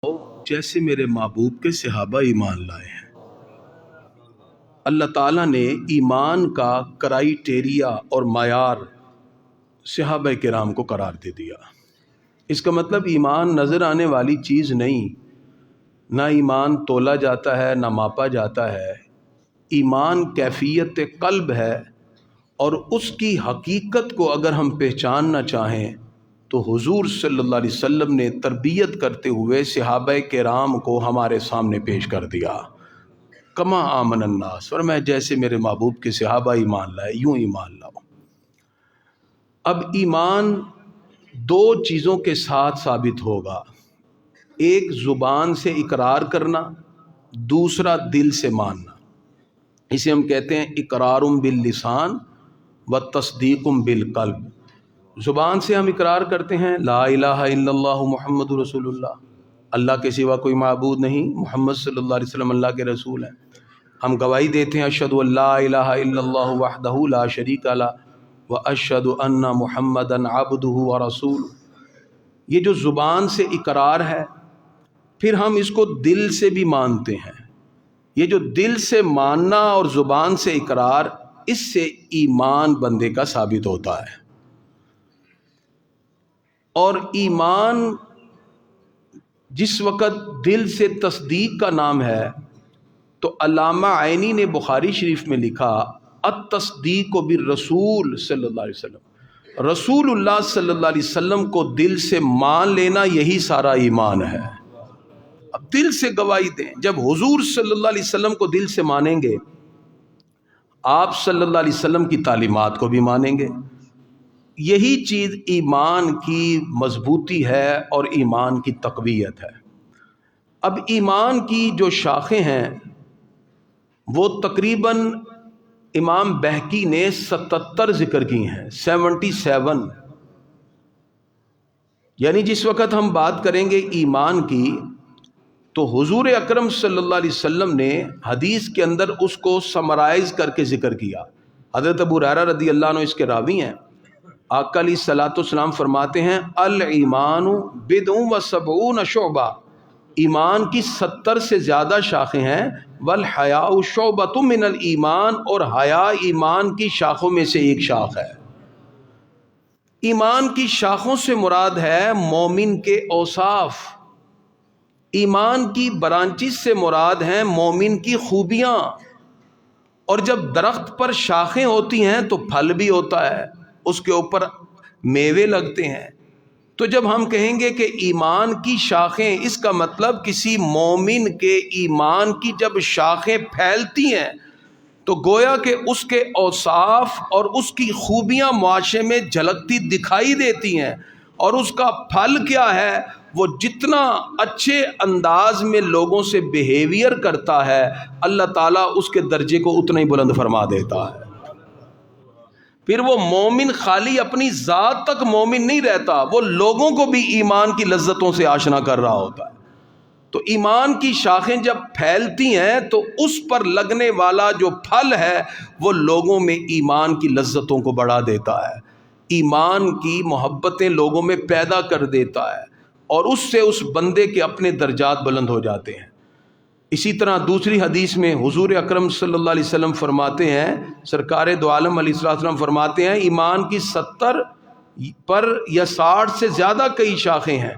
جیسے میرے محبوب کے صحابہ ایمان لائے ہیں۔ اللہ تعالیٰ نے ایمان کا کرائیٹیریا اور معیار صحابہ کرام کو قرار دے دیا۔ اس کا مطلب ایمان نظر آنے والی چیز نہیں، نہ ایمان تولا جاتا ہے نہ ماپا جاتا ہے۔ ایمان کیفیت قلب ہے، اور اس کی حقیقت کو اگر ہم پہچاننا چاہیں تو حضور صلی اللہ علیہ وسلم نے تربیت کرتے ہوئے صحابہ کرام کو ہمارے سامنے پیش کر دیا۔ کما آمن الناس، فرمایا جیسے میرے محبوب کے صحابہ ایمان لائے یوں ایمان لاؤ۔ اب ایمان دو چیزوں کے ساتھ ثابت ہوگا، ایک زبان سے اقرار کرنا، دوسرا دل سے ماننا۔ اسے ہم کہتے ہیں اقرار باللسان و تصدیق بالقلب۔ زبان سے ہم اقرار کرتے ہیں لا الہ الا اللہ محمد رسول اللہ، اللہ کے سوا کوئی معبود نہیں، محمد صلی اللہ علیہ وسلم اللہ کے رسول ہیں۔ ہم گواہی دیتے ہیں اشہد ان لا الہ الا اللہ وحدہ لا شریک لہ واشہد ان محمدا عبدہ ورسولہ۔ یہ جو زبان سے اقرار ہے، پھر ہم اس کو دل سے بھی مانتے ہیں۔ یہ جو دل سے ماننا اور زبان سے اقرار، اس سے ایمان بندے کا ثابت ہوتا ہے۔ اور ایمان جس وقت دل سے تصدیق کا نام ہے تو علامہ عینی نے بخاری شریف میں لکھا التصدیق بالرسول صلی اللہ علیہ وسلم، رسول اللہ صلی اللہ علیہ وسلم کو دل سے مان لینا، یہی سارا ایمان ہے۔ اب دل سے گواہی دیں، جب حضور صلی اللہ علیہ وسلم کو دل سے مانیں گے، آپ صلی اللہ علیہ وسلم کی تعلیمات کو بھی مانیں گے۔ یہی چیز ایمان کی مضبوطی ہے اور ایمان کی تقویت ہے۔ اب ایمان کی جو شاخیں ہیں وہ تقریباً امام بہقی نے 77 ذکر کی ہیں، 77۔ یعنی جس وقت ہم بات کریں گے ایمان کی تو حضور اکرم صلی اللہ علیہ وسلم نے حدیث کے اندر اس کو سمرائز کر کے ذکر کیا۔ حضرت ابو ہریرہ رضی اللہ عنہ اس کے راوی ہیں۔ آقا علیہ الصلوۃ والسلام فرماتے ہیں الایمان بضع و سبعون شعبہ، ایمان کی 70 سے زیادہ شاخیں ہیں، والحیاء شعبۃ من الایمان، اور حیا ایمان کی شاخوں میں سے ایک شاخ ہے۔ ایمان کی شاخوں سے مراد ہے مومن کے اوصاف، ایمان کی برانچز سے مراد ہیں مومن کی خوبیاں۔ اور جب درخت پر شاخیں ہوتی ہیں تو پھل بھی ہوتا ہے، اس کے اوپر میوے لگتے ہیں۔ تو جب ہم کہیں گے کہ ایمان کی شاخیں، اس کا مطلب کسی مومن کے ایمان کی جب شاخیں پھیلتی ہیں تو گویا کہ اس کے اوصاف اور اس کی خوبیاں معاشرے میں جھلکتی دکھائی دیتی ہیں، اور اس کا پھل کیا ہے؟ وہ جتنا اچھے انداز میں لوگوں سے بیہیویئر کرتا ہے، اللہ تعالیٰ اس کے درجے کو اتنا ہی بلند فرما دیتا ہے۔ پھر وہ مومن خالی اپنی ذات تک مومن نہیں رہتا، وہ لوگوں کو بھی ایمان کی لذتوں سے آشنا کر رہا ہوتا ہے۔ تو ایمان کی شاخیں جب پھیلتی ہیں تو اس پر لگنے والا جو پھل ہے وہ لوگوں میں ایمان کی لذتوں کو بڑھا دیتا ہے، ایمان کی محبتیں لوگوں میں پیدا کر دیتا ہے، اور اس سے اس بندے کے اپنے درجات بلند ہو جاتے ہیں۔ اسی طرح دوسری حدیث میں حضور اکرم صلی اللہ علیہ وسلم فرماتے ہیں، سرکار دو عالم علیہ السلام فرماتے ہیں ایمان کی 70 پر یا 60 سے زیادہ کئی شاخیں ہیں،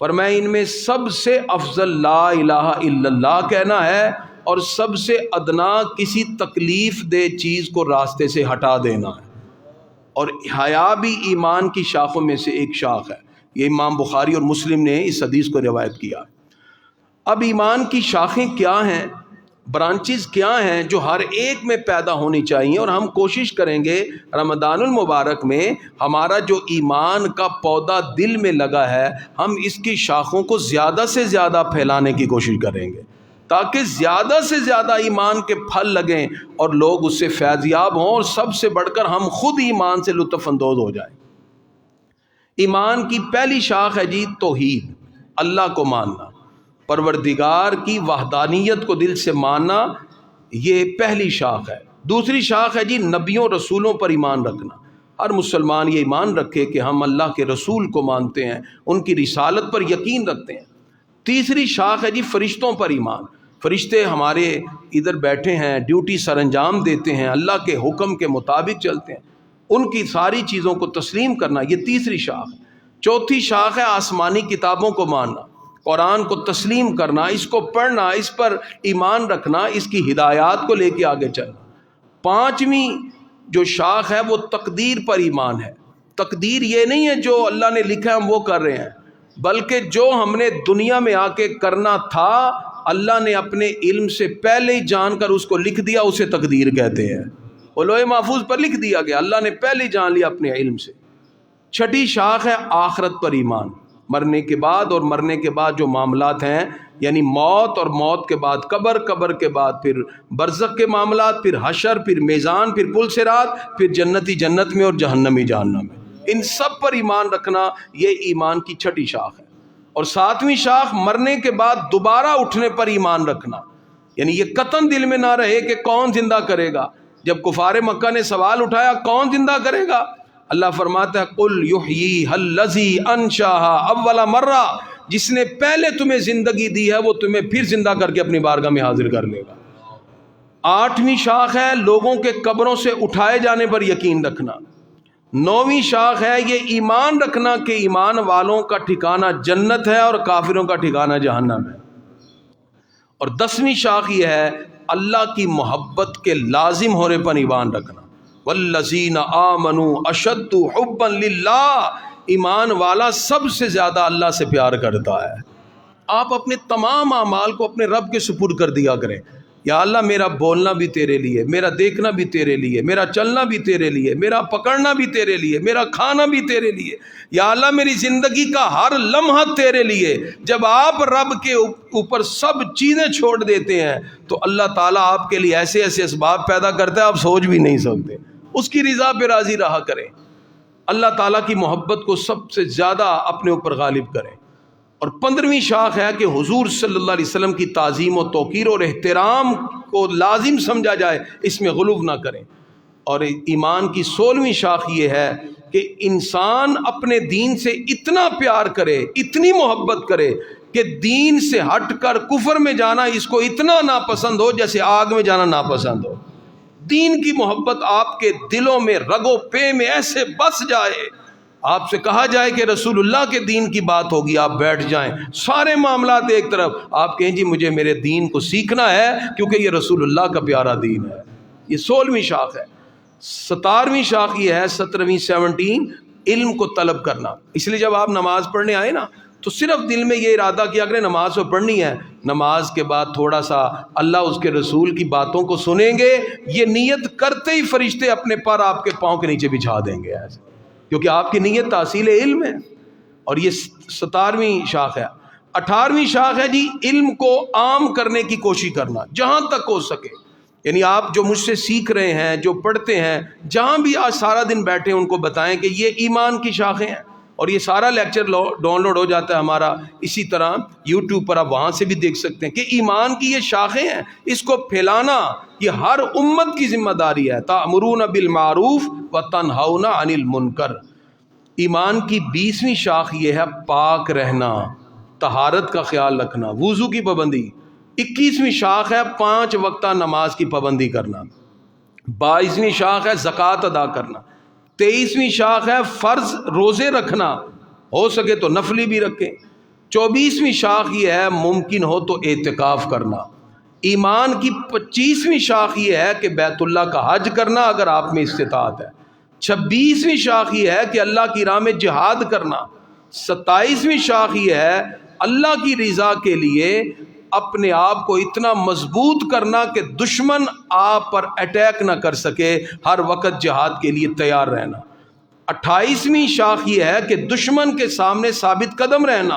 پر میں ان میں سب سے افضل لا الہ الا اللہ کہنا ہے، اور سب سے ادنا کسی تکلیف دہ چیز کو راستے سے ہٹا دینا ہے۔ اور حیا بھی ایمان کی شاخوں میں سے ایک شاخ ہے۔ یہ امام بخاری اور مسلم نے اس حدیث کو روایت کیا۔ اب ایمان کی شاخیں کیا ہیں، برانچز کیا ہیں جو ہر ایک میں پیدا ہونی چاہیے، اور ہم کوشش کریں گے رمضان المبارک میں ہمارا جو ایمان کا پودا دل میں لگا ہے، ہم اس کی شاخوں کو زیادہ سے زیادہ پھیلانے کی کوشش کریں گے، تاکہ زیادہ سے زیادہ ایمان کے پھل لگیں اور لوگ اس سے فیض یاب ہوں، اور سب سے بڑھ کر ہم خود ایمان سے لطف اندوز ہو جائیں۔ ایمان کی پہلی شاخ ہے جی توحید، اللہ کو ماننا، پروردگار کی وحدانیت کو دل سے ماننا، یہ پہلی شاخ ہے۔ دوسری شاخ ہے جی نبیوں رسولوں پر ایمان رکھنا، ہر مسلمان یہ ایمان رکھے کہ ہم اللہ کے رسول کو مانتے ہیں، ان کی رسالت پر یقین رکھتے ہیں۔ تیسری شاخ ہے جی فرشتوں پر ایمان. فرشتے ہمارے ادھر بیٹھے ہیں، ڈیوٹی سر انجام دیتے ہیں، اللہ کے حکم کے مطابق چلتے ہیں، ان کی ساری چیزوں کو تسلیم کرنا، یہ تیسری شاخ. چوتھی شاخ ہے آسمانی کتابوں کو ماننا، قرآن کو تسلیم کرنا، اس کو پڑھنا، اس پر ایمان رکھنا، اس کی ہدایات کو لے کے آگے چلنا. پانچویں جو شاخ ہے وہ تقدیر پر ایمان ہے. تقدیر یہ نہیں ہے جو اللہ نے لکھا ہے ہم وہ کر رہے ہیں، بلکہ جو ہم نے دنیا میں آ کے کرنا تھا اللہ نے اپنے علم سے پہلے ہی جان کر اس کو لکھ دیا، اسے تقدیر کہتے ہیں. وہ لوح محفوظ پر لکھ دیا گیا، اللہ نے پہلے ہی جان لیا اپنے علم سے. چھٹی شاخ ہے آخرت پر ایمان، مرنے کے بعد اور مرنے کے بعد جو معاملات ہیں، یعنی موت اور موت کے بعد قبر، قبر کے بعد پھر برزخ کے معاملات، پھر حشر، پھر میزان، پھر پل صراط، پھر جنتی جنت میں اور جہنمی جہنم میں. ان سب پر ایمان رکھنا یہ ایمان کی چھٹی شاخ ہے. اور ساتویں شاخ مرنے کے بعد دوبارہ اٹھنے پر ایمان رکھنا، یعنی یہ قطعاً دل میں نہ رہے کہ کون زندہ کرے گا. جب کفار مکہ نے سوال اٹھایا کون زندہ کرے گا، اللہ فرماتا ہے قل یحییھا الذی انشاھا اول مرہ، جس نے پہلے تمہیں زندگی دی ہے وہ تمہیں پھر زندہ کر کے اپنی بارگاہ میں حاضر کر لے گا. آٹھویں شاخ ہے لوگوں کے قبروں سے اٹھائے جانے پر یقین رکھنا. نویں شاخ ہے یہ ایمان رکھنا کہ ایمان والوں کا ٹھکانہ جنت ہے اور کافروں کا ٹھکانہ جہنم ہے. اور 10ویں شاخ یہ ہے اللہ کی محبت کے لازم ہونے پر ایمان رکھنا. والذین آمنوا اشد حبا للہ، ایمان والا سب سے زیادہ اللہ سے پیار کرتا ہے. آپ اپنے تمام اعمال کو اپنے رب کے سپرد کر دیا کریں. یا اللہ میرا بولنا بھی تیرے لیے، میرا دیکھنا بھی تیرے لیے، میرا چلنا بھی تیرے لیے، میرا پکڑنا بھی تیرے لیے، میرا کھانا بھی تیرے لیے. یا اللہ میری زندگی کا ہر لمحہ تیرے لیے. جب آپ رب کے اوپر سب چیزیں چھوڑ دیتے ہیں تو اللہ تعالیٰ آپ کے لیے ایسے ایسے اسباب پیدا کرتا ہے آپ سوچ بھی نہیں سکتے. اس کی رضا پہ راضی رہا کریں، اللہ تعالیٰ کی محبت کو سب سے زیادہ اپنے اوپر غالب کریں. اور 15ویں شاخ ہے کہ حضور صلی اللہ علیہ وسلم کی تعظیم و توقیر اور احترام کو لازم سمجھا جائے، اس میں غلو نہ کریں. اور ایمان کی 16ویں شاخ یہ ہے کہ انسان اپنے دین سے اتنا پیار کرے، اتنی محبت کرے کہ دین سے ہٹ کر کفر میں جانا اس کو اتنا ناپسند ہو جیسے آگ میں جانا ناپسند ہو. دین کی محبت آپ کے دلوں میں رگ و پے میں ایسے بس جائے، آپ سے کہا جائے کہ رسول اللہ کے دین کی بات ہوگی آپ بیٹھ جائیں، سارے معاملات ایک طرف، آپ کہیں جی مجھے میرے دین کو سیکھنا ہے کیونکہ یہ رسول اللہ کا پیارا دین ہے. یہ 16ویں شاخ ہے. 17ویں شاخ یہ ہے 17 علم کو طلب کرنا. اس لیے جب آپ نماز پڑھنے آئے نا تو صرف دل میں یہ ارادہ کیا کریں نماز تو پڑھنی ہے، نماز کے بعد تھوڑا سا اللہ اس کے رسول کی باتوں کو سنیں گے. یہ نیت کرتے ہی فرشتے اپنے پر آپ کے پاؤں کے نیچے بچھا دیں گے ایسے، کیونکہ آپ کی نیت تحصیل علم ہے. اور یہ 17ویں شاخ ہے. 18ویں شاخ ہے جی علم کو عام کرنے کی کوشش کرنا جہاں تک ہو سکے. یعنی آپ جو مجھ سے سیکھ رہے ہیں، جو پڑھتے ہیں، جہاں بھی آج سارا دن بیٹھے ان کو بتائیں کہ یہ ایمان کی شاخیں ہیں. اور یہ سارا لیکچر ڈاؤن لوڈ ہو جاتا ہے ہمارا، اسی طرح یوٹیوب پر آپ وہاں سے بھی دیکھ سکتے ہیں کہ ایمان کی یہ شاخیں ہیں. اس کو پھیلانا یہ ہر امت کی ذمہ داری ہے. تأمرون بالمعروف وتنہون عن المنکر. ایمان کی 20ویں شاخ یہ ہے پاک رہنا، طہارت کا خیال رکھنا، وضو کی پابندی. 21ویں شاخ ہے 5 وقتہ نماز کی پابندی کرنا. 22ویں شاخ ہے زکوٰۃ ادا کرنا. 23ویں شاخ ہے فرض روزے رکھنا، ہو سکے تو نفلی بھی رکھیں. 24ویں شاخ یہ ہے ممکن ہو تو اعتکاف کرنا. ایمان کی 25ویں شاخ یہ ہے کہ بیت اللہ کا حج کرنا اگر آپ میں استطاعت ہے. 26ویں شاخ یہ ہے کہ اللہ کی راہ میں جہاد کرنا. 27ویں شاخ یہ ہے اللہ کی رضا کے لیے اپنے آپ کو اتنا مضبوط کرنا کہ دشمن آپ پر اٹیک نہ کر سکے، ہر وقت جہاد کے لیے تیار رہنا. 28ویں شاخ یہ ہے کہ دشمن کے سامنے ثابت قدم رہنا.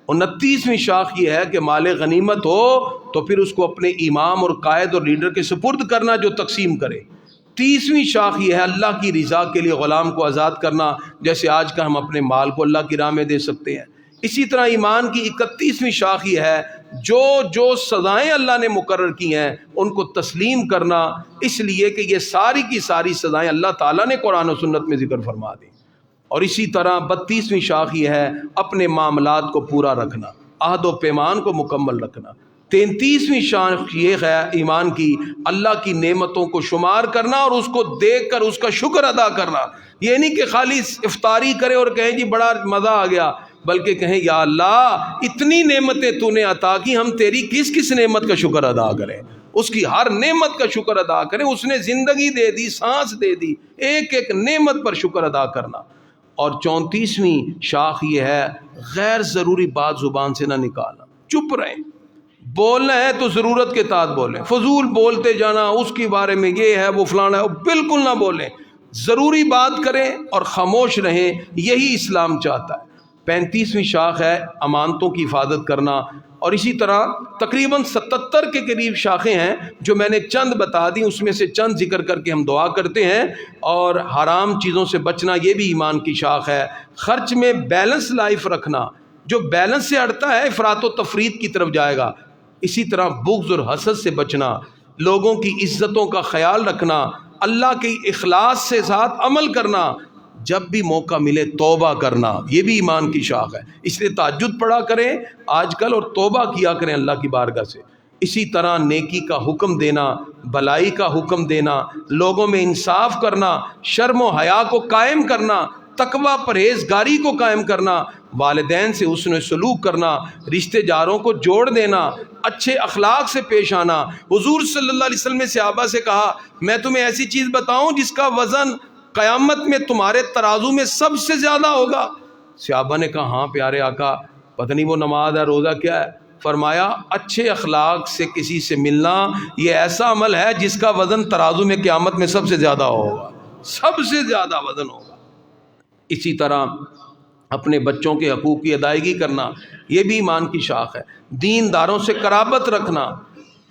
29ویں شاخ یہ ہے کہ مال غنیمت ہو تو پھر اس کو اپنے امام اور قائد اور لیڈر کے سپرد کرنا جو تقسیم کرے. 30ویں شاخ یہ ہے اللہ کی رضا کے لیے غلام کو آزاد کرنا، جیسے آج کا ہم اپنے مال کو اللہ کی راہ میں دے سکتے ہیں. اسی طرح ایمان کی 31ویں شاخ یہ ہے جو سزائیں اللہ نے مقرر کی ہیں ان کو تسلیم کرنا، اس لیے کہ یہ ساری کی ساری سزائیں اللہ تعالیٰ نے قرآن و سنت میں ذکر فرما دی. اور اسی طرح 32ویں شاخ یہ ہے اپنے معاملات کو پورا رکھنا. عہد و پیمان کو مکمل رکھنا۔ 33ویں شاخ یہ ہے ایمان کی، اللہ کی نعمتوں کو شمار کرنا اور اس کو دیکھ کر اس کا شکر ادا کرنا۔ یہ نہیں کہ خالی افطاری کرے اور کہیں جی بڑا مزہ آ گیا، بلکہ کہیں یا اللہ اتنی نعمتیں تو نے عطا کی، ہم تیری کس کس نعمت کا شکر ادا کریں، اس کی ہر نعمت کا شکر ادا کریں۔ اس نے زندگی دے دی، سانس دے دی، ایک ایک نعمت پر شکر ادا کرنا۔ اور 34ویں شاخ یہ ہے غیر ضروری بات زبان سے نہ نکالنا، چپ رہیں۔ بولنا ہے تو ضرورت کے تحت بولیں، فضول بولتے جانا اس کے بارے میں یہ ہے وہ فلانا ہے، بالکل نہ بولیں، ضروری بات کریں اور خاموش رہیں، یہی اسلام چاہتا ہے۔ 35ویں شاخ ہے امانتوں کی حفاظت کرنا، اور اسی طرح تقریباً 77 کے قریب شاخیں ہیں جو میں نے چند بتا دی، اس میں سے چند ذکر کر کے ہم دعا کرتے ہیں۔ اور حرام چیزوں سے بچنا یہ بھی ایمان کی شاخ ہے۔ خرچ میں بیلنس لائف رکھنا، جو بیلنس سے ہٹتا ہے افراط و تفریط کی طرف جائے گا۔ اسی طرح بغض اور حسد سے بچنا، لوگوں کی عزتوں کا خیال رکھنا، اللہ کے اخلاص سے ساتھ عمل کرنا، جب بھی موقع ملے توبہ کرنا، یہ بھی ایمان کی شاخ ہے۔ اس لیے تہجد پڑھا کریں آج کل اور توبہ کیا کریں اللہ کی بارگاہ سے۔ اسی طرح نیکی کا حکم دینا، بھلائی کا حکم دینا، لوگوں میں انصاف کرنا، شرم و حیا کو قائم کرنا، تقوی پرہیزگاری کو قائم کرنا، والدین سے حسن سلوک کرنا، رشتہ داروں کو جوڑ دینا، اچھے اخلاق سے پیش آنا۔ حضور صلی اللہ علیہ وسلم نے صحابہ سے کہا میں تمہیں ایسی چیز بتاؤں جس کا وزن قیامت میں تمہارے ترازو میں سب سے زیادہ ہوگا؟ صحابہ نے کہا ہاں پیارے آقا، پتہ نہیں وہ نماز ہے، روزہ کیا ہے؟ فرمایا اچھے اخلاق سے کسی سے ملنا یہ ایسا عمل ہے جس کا وزن ترازو میں قیامت میں سب سے زیادہ ہوگا، سب سے زیادہ وزن ہوگا۔ اسی طرح اپنے بچوں کے حقوق کی ادائیگی کرنا، یہ بھی ایمان کی شاخ ہے۔ دینداروں سے قرابت رکھنا،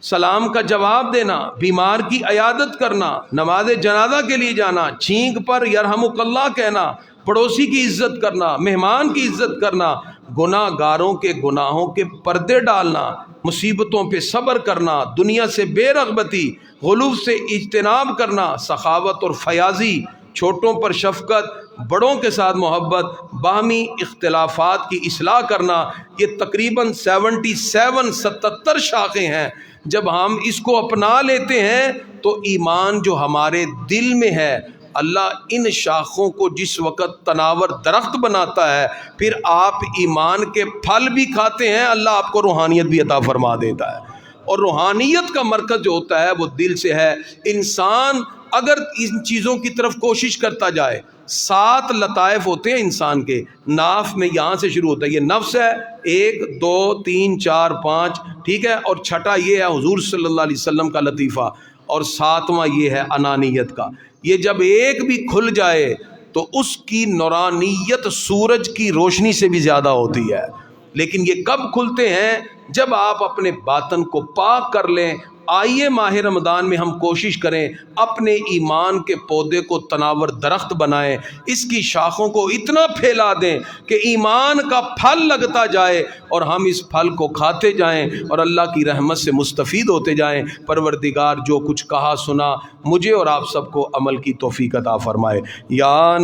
سلام کا جواب دینا، بیمار کی عیادت کرنا، نماز جنازہ کے لیے جانا، چھینک پر یرحمک اللہ کہنا، پڑوسی کی عزت کرنا، مہمان کی عزت کرنا، گناہ گاروں کے گناہوں کے پردے ڈالنا، مصیبتوں پہ صبر کرنا، دنیا سے بے رغبتی، غلو سے اجتناب کرنا، سخاوت اور فیاضی، چھوٹوں پر شفقت، بڑوں کے ساتھ محبت، باہمی اختلافات کی اصلاح کرنا۔ یہ تقریباً 77 شاخیں ہیں۔ جب ہم اس کو اپنا لیتے ہیں تو ایمان جو ہمارے دل میں ہے، اللہ ان شاخوں کو جس وقت تناور درخت بناتا ہے پھر آپ ایمان کے پھل بھی کھاتے ہیں، اللہ آپ کو روحانیت بھی عطا فرما دیتا ہے۔ اور روحانیت کا مرکز جو ہوتا ہے وہ دل سے ہے۔ انسان اگر ان چیزوں کی طرف کوشش کرتا جائے، 7 لطائف ہوتے ہیں انسان کے، ناف میں یہاں سے شروع ہوتا ہے، یہ نفس ہے، 1 2 3 4 5، ٹھیک ہے، اور چھٹا یہ ہے حضور صلی اللہ علیہ وسلم کا لطیفہ، اور 7واں یہ ہے انانیت کا۔ یہ جب ایک بھی کھل جائے تو اس کی نورانیت سورج کی روشنی سے بھی زیادہ ہوتی ہے۔ لیکن یہ کب کھلتے ہیں؟ جب آپ اپنے باطن کو پاک کر لیں۔ آئیے ماہ رمضان میں ہم کوشش کریں اپنے ایمان کے پودے کو تناور درخت بنائیں، اس کی شاخوں کو اتنا پھیلا دیں کہ ایمان کا پھل لگتا جائے اور ہم اس پھل کو کھاتے جائیں اور اللہ کی رحمت سے مستفید ہوتے جائیں۔ پروردگار جو کچھ کہا سنا مجھے اور آپ سب کو عمل کی توفیق عطا فرمائے۔ یا